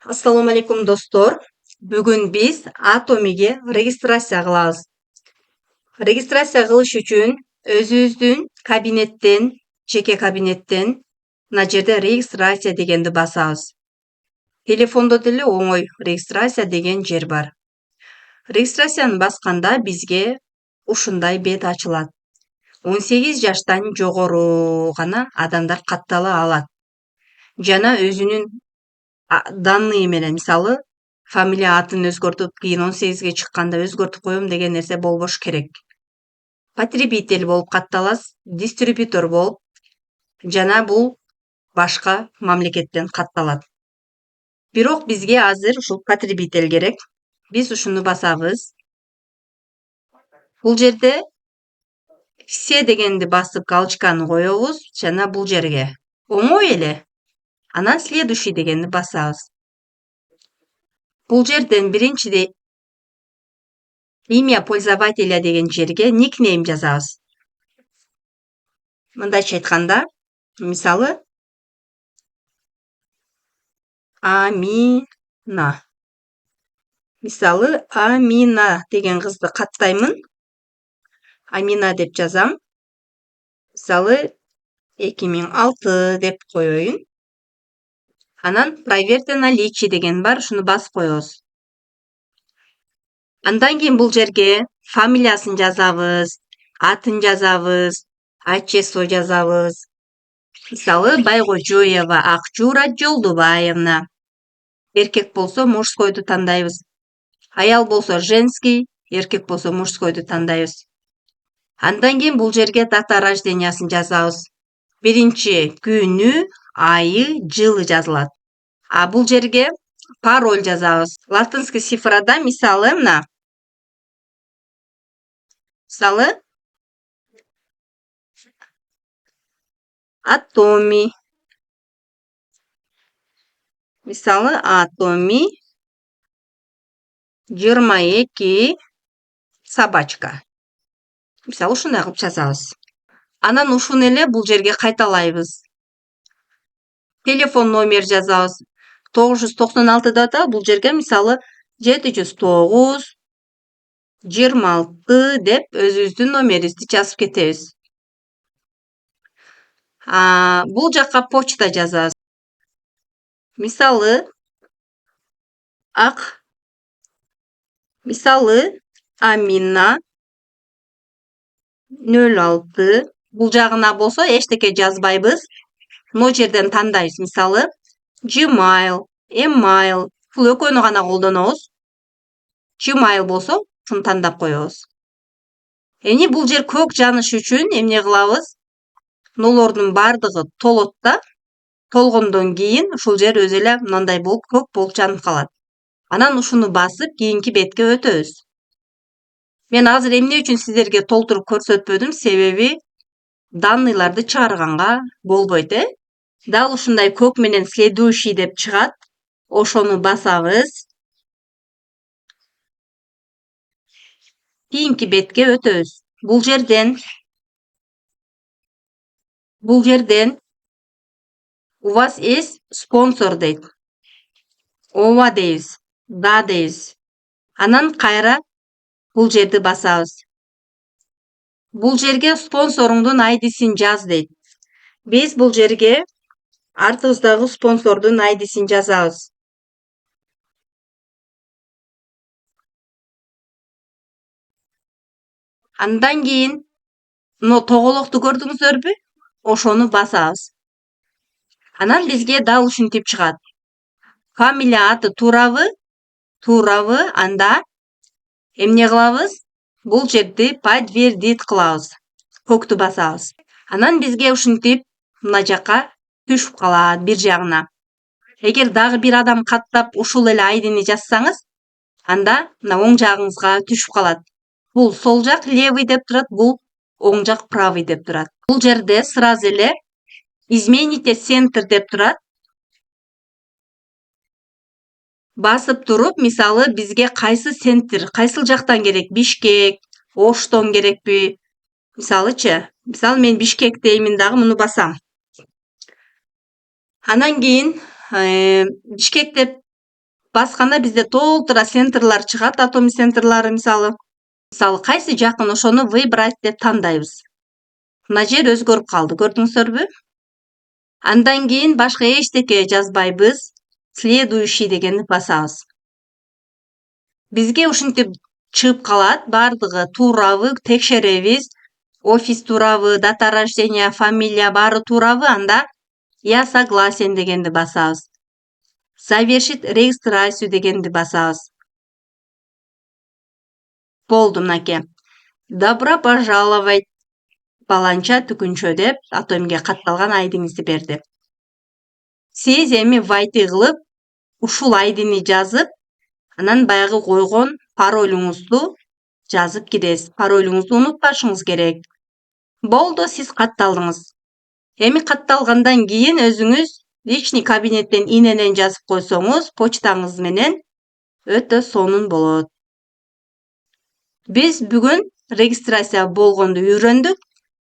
Assalamu alaikum dostlar. Bugün biz Atomi'ge registratsiya kılabız. Registratsiya kılış üçün özünüzdün kabinetten, jeke kabinetten mına жерде registratsiya дегенди басабыз. Телефондо деле оңой registratsiya деген жер бар. Регистрацияны басканда бизге ушундай бет ачылат. 18 жаштан жогору гана адамдар каттала алат. Жана өзүнүн данные менен, мисалы, фамилия атын өзгөртүп, кийин 18ге чыкканда өзгөртүп коем деген нерсе болбош керек. Потребитель болуп катталасыз, дистрибьютор болуп, жана бул башка мамлекеттен катталат. Бирок бизге азыр ушул потребитель керек. Биз ушуну басабыз. Бул жерде все дегенди басып галочканы коебуз жана бул жерге оңой эле. Анан следующий дегенди басабыз. Бул жерден биринчиде имя пользователя деген жерге никнейм жазабыз. Мындайча айтканда, мисалы, Амина. Мисалы, Амина деген кызды каттаймын. Амина деп жазам. Мисалы, 2006 деп коеюн. Анан проверьте наличие деген бар, ушуну басып коебуз. Андан кийин бул жерге фамилиясын жазабыз, атын жазабыз, отчество жазабыз. Мисалы, Байгожоева Акчура Жолдубаевна. Эркек болсо мужскойду тандайбыз. Аял болсо женский, эркек болсо мужскойду тандайбыз. Андан кийин бул жерге дата рождениясын жазабыз. Биринчи күнү, айы, жылы жазылат. А бул жерге пароль жазабыз. Латинский цифрада, мисалы, мына. Мисалы, Атоми. Мисалы, Атоми 22 собачка. Мисалы, ушундай кылып жазабыз. Анан ушуну эле бул жерге кайталайбыз. Телефон номер жазабыз. 996 да бул жерге мисалы 709 26 деп өзүбүздүн номерибизди жазып кетебиз. Бул жакка почта жазабыз. Мисалы, Амина 06. Бул жагына болсо эчтеке жазбайбыз. Могу жерден тандайбыз. Мисалы, Gmail, email. Бул экөөнү гана колдонобуз. Gmail болсо, ушуну тандап коебуз. Эми бул жер көк жаныш үчүн эмне кылабыз? Нолордун бардыгы толот да, толгондон кийин ушул жер өзү эле мындай болуп көк болуп жанып калат. Анан ушуну басып кийинки бетке өтөбүз. Мен азыр эмне үчүн сиздерге толтуруп көрсөтпөдүм? Себеби данныйларды чыгарганга болбойт, Дал ушундай көк менен следующий деп чыгат. Ошону басабыз. Кийинки бетке өтөбүз. Бул жерден у вас есть спонсор дейт. Ооба дейбиз. Да дейбиз. Анан кайра бул жерди басабыз. Бул жерге спонсоруңдун айдисин жаз дейт. Биз бул жерге артыбыздагы спонсордун айдисин жазабыз. Андан кийин мына тоголокту көрдүңүздөрбү? Ошону басабыз. Анан бизге дал ушинтип чыгат. Фамилия аты туурабы, анда эмне кылабыз? Бул жерди подтвердить кылабыз. Көктү басабыз. Анан бизге ушинтип мына жака түшүп калат бир жагына. Эгер дагы бир адам каттап ушул эле айдини жазсаңыз, анда мына оң жагыңызга түшүп калат. Бул сол жак левый деп турат, бул оң жак правый деп турат. Бул жерде сразу эле измените центр деп турат. Басып туруп, мисалы, бизге кайсы центр, кайсыл жактан керек? Бишкек, Оштон керекпи? Мисалычы, мен Бишкек деймин дагы муну басам. Анан кийин Бишкек деп басканда бизде толтура центрлар чыгат, атом центрлары мисалы. Мисалы кайсы жакын ошону выбрать деп тандайбыз. Мына жер өзгөрүп калды, көрдүңүздөрбү? Андан кийин башка эчтеке жазбайбыз. Следующий дегенди басабыз. Бизге ушинтип чыгып калат, бардыгы туурабы текшеребиз. Офис туурабы, дата рождения, фамилия баары туурабы, анда я согласен дегенди басабыз. Завершить регистрацию дегенди басабыз. Болду мынакей. Добро пожаловать баланча түкүнчө деп атомге катталган айдиңизди берди. Сиз эми вайты кылып, ушул айдини жазып, анан баягы койгон паролуңузду жазып киресиз. Паролуңузду унутпашыңыз керек. Болду, сиз катталдыңыз. Эми катталгандан кийин өзүңүз личный кабинеттен иненен жазып койсоңуз, почтаңыз менен өтө сонун болот. Биз бүгүн регистрация болгонду үйрөндүк.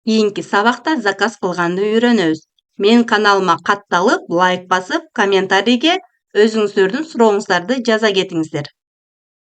Кийинки сабакта заказ кылганды үйрөнөбүз. Менин каналыма катталып, лайк басып, комментарийге өзүңүздөрдүн сурооңуздарды жаза кетиңиздер.